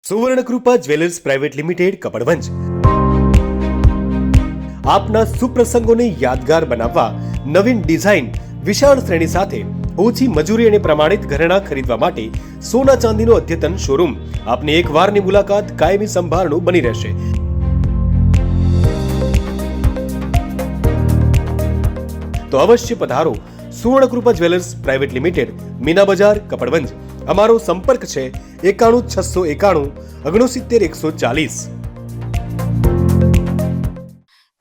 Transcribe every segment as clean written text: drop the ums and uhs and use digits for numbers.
Suvarnakrupa jewellers private limited Kapadvanj આપના સુપ્રસંગોને યાદગાર બનાવવા નવીન ડિઝાઇન વિશાળ શ્રેણી સાથે ઓછી મજૂરી અને પ્રમાણિત ઘરેણાં ખરીદવા માટે સોના ચાંદીનો અદ્યતન શોરૂમ આપની એકવારની મુલાકાત કાયમી સંભાળનું બની રહેશે। તો અવશ્ય પધારો Suvarnakrupa jewellers private limited, Meena બજાર, કપડવંજ। અમારો સંપર્ક છે 91 691 69 140।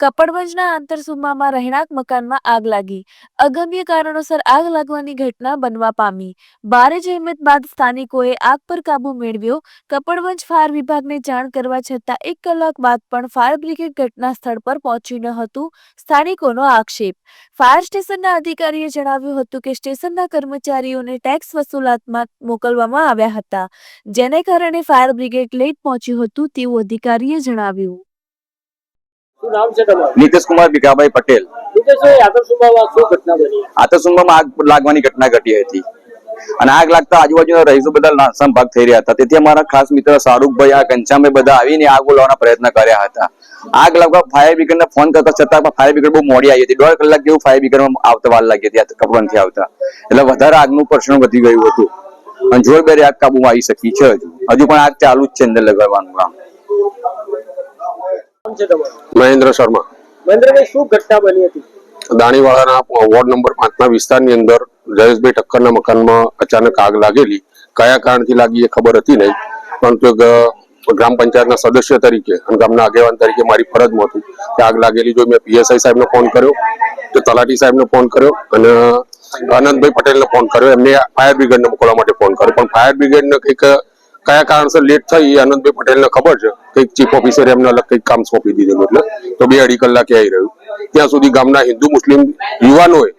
કપડવંજના આંતરસુમામાં રહેણાંક મકાનમાં આગ લાગી। અગમ્ય કારણોસર આગ લાગવાની ઘટના બનવા પામી। ભારે જહેમત બાદ સ્થાનિકોએ આગ પર કાબુ મેળવ્યો। કપડવંજ ફાયર વિભાગને જાણ કરવા છતાં 1 કલાક બાદ પણ ફાયર બ્રિગેડ ઘટના સ્થળ પર પહોંચ્યું ન હતું, સ્થાનિકોનો આક્ષેપ। ફાયર સ્ટેશનના અધિકારીએ જણાવ્યું હતું કે સ્ટેશનના કર્મચારીઓને ટેક્સ વસૂલાતમાં મોકલવામાં આવ્યા હતા, જેને કારણે ફાયર બ્રિગેડ લેટ પહોંચ્યું હતું તેવું અધિકારીએ જણાવ્યું। નીતિશ કુમાર ભીખાભાઈ પટેલ। આતરસુંબામાં આગ લાગવાની ઘટના ઘટી હતી અને આગ લાગતા આજુબાજુના રહીશો બધા નાસમ ભાગ થઈ રહ્યા હતા। તેથી અમારા ખાસ મિત્ર શાહરૂખભાઈ, આ ઘનશ્યામભાઈ બધા આવીને આગ ઓલવવાના પ્રયત્ન કર્યા હતા। આગ લાગવા ફાયર બ્રિગેડને ફોન કરતા છતાં ફાયર બ્રિગેડ બહુ મોડી આવી હતી। 1.5 કલાક જેવું ફાયર બ્રિગેડમાં આવતા વાર લાગી હતી કપડવંજથી આવતા, એટલે વધારે આગનું પ્રસરણ વધી ગયું હતું અને જોરદાર આગ કાબુમાં આવી શકી છે। હજુ પણ આગ ચાલુ જ છે અંદર લગાવવાનું કામ। મહેન્દ્ર શર્મા। મહેન્દ્રભાઈ, શું ઘટના બની હતી? દાણીવાળાના વોર્ડ નંબર 5ના વિસ્તારની અંદર જયેશભાઈ ઠક્કરના મકાનમાં અચાનક આગ લાગેલી। કયા કારણથી લાગી એ ખબર હતી નહીં, પરંતુ ગ્રામ પંચાયતના સદસ્ય તરીકે અને ગામના આગેવાન તરીકે મારી ફરજમાં હતું કે આગ લાગેલી જોઈ મેં પીએસઆઈ સાહેબને ફોન કર્યો, તો તલાટી સાહેબને ફોન કર્યો અને આનંદભાઈ પટેલને ફોન કર્યો। એમને ફાયર બ્રિગેડને મોકલવા માટે ફોન કર્યો, પણ ફાયર બ્રિગેડને કંઈક કયા કારણસર લેટ થઈ એ આનંદભાઈ પટેલને ખબર છે। કંઈક ચીફ ઓફિસરે એમને અલગ કંઈક કામ સોંપી દીધેલું, એટલે તો 2-2.5 કલાકે આવી રહ્યું। ત્યાં સુધી ગામના હિન્દુ મુસ્લિમ યુવાનોએ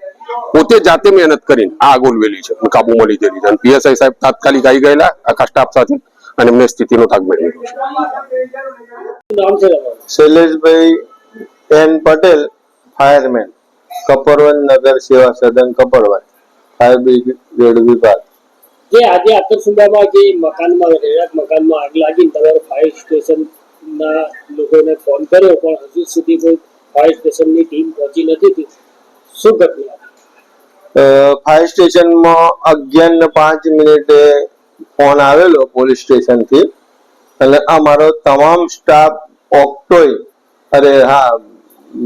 પોતે જાતે મહેનત કરીને આગ ઓલવેલી છે, કાબુમાં લીધેલી છે અને પીએસઆઈ સાહેબ તાત્કાલિક આવી ગયેલા આખા સ્ટાફ સાથે અને એમને સ્થિતિનો તાગ મેળવેલો છે। શૈલેષભાઈ એન પટેલ, ફાયરમેન, કપડવંજ નગર સેવા સદન, કપડવંજ, ફાયર બ્રિગેડ વિભાગ। જે આજે આતરસુંબામાં જે મકાનમાં રહેણાંક મકાનમાં આગ લાગી, તમારો ફાયર સ્ટેશનના લોકોને ફોન કર્યો પણ હજુ સુધી કોઈ ફાયર સ્ટેશનની ટીમ પહોંચી નથી, શું ઘટના? ફાયર સ્ટેશનમાં 11:05 ફોન આવેલો પોલીસ સ્ટેશનથી અને અમારો તમામ સ્ટાફ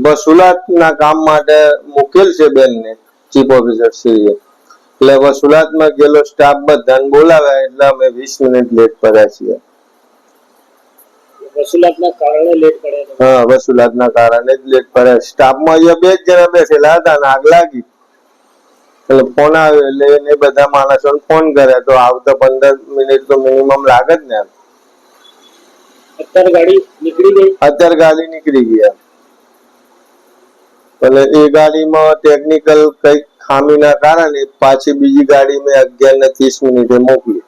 વસુલાતના કામ માટે મૂકેલ છે બેનને, ચીફ ઓફિસર શ્રીએ, એટલે વસુલાતમાં ગયેલો સ્ટાફ બધાને બોલાવ્યા એટલે અમે 20 મિનિટ લેટ પડ્યા છીએ। વસુલાતના કારણે લેટ પડ્યા? હા, વસુલાતના કારણે જ લેટ પડ્યા। સ્ટાફમાં અહીંયા 2 જણા બેસેલા હતા અને આગ લાગી એટલે ફોન આવ્યો એટલે એને બધા માણસોને ફોન કર્યા, તો આવતા 15 મિનિટ તો મિનિમમ લાગે જ ને। અત્યારે ગાડી નીકળી ગઈ? અત્યારે ગાડી નીકળી ગયા, એટલે એ ગાડીમાં ટેકનિકલ કઈક ખામીના કારણે પાછી બીજી ગાડી મેં 11:30 મોકલી।